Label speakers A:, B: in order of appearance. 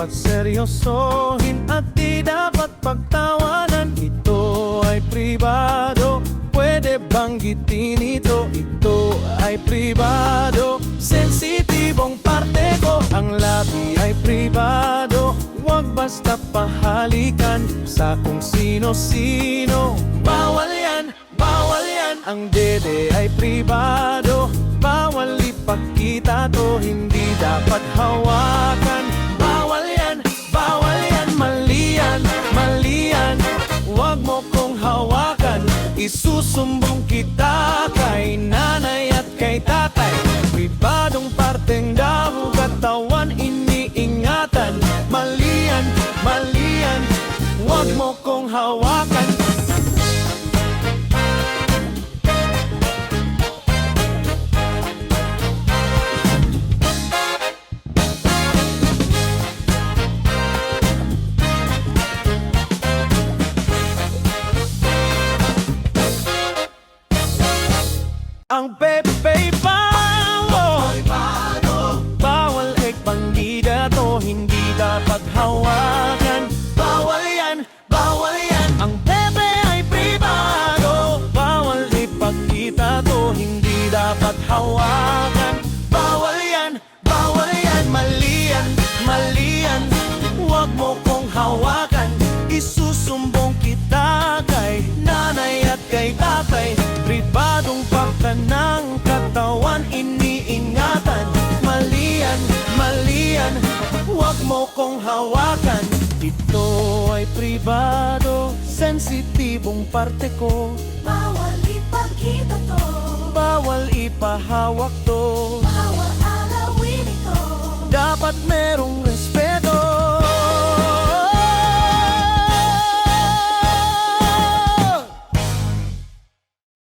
A: dapat seryosohin at di dapat pagtawanan. Ito ay pribado, pwede banggitin ito. Ito ay pribado, sensitibong parte ko. Ang labi ay pribado, huwag basta pahalikan sa kung sino-sino. Bawal yan, bawal yan. Ang dede ay pribado, bawal ipakita to, hindi dapat hawakan. Bawal yan, mali yan, mali yan. Huwag mo kong hawakan, isusumbong kita kay nanay at kay tatay. Pribadong parteng dahog katawan iniingatan. Mali yan, mali yan. Huwag mo kong hawakan. Ang pepe bawal, bawal ipangida to, hindi dapat hawakan. Bawal yan, bawal yan. Ang pepe ay pribado, bawal ipakita to, hindi dapat hawakan. Bawal yan, mali yan, mali yan. Huwag mo kong hawakan, isusumbong kita kay nanay at kay tatay. Pribadong pakta ng katawan iniingatan. Mali yan, mali yan. Huwag mo kong hawakan. Ito ay pribado, sensitibong parte ko.
B: Bawal ipakita to,
A: Bawal ipahawak to,
B: bawal alawin ito.
A: dapat merong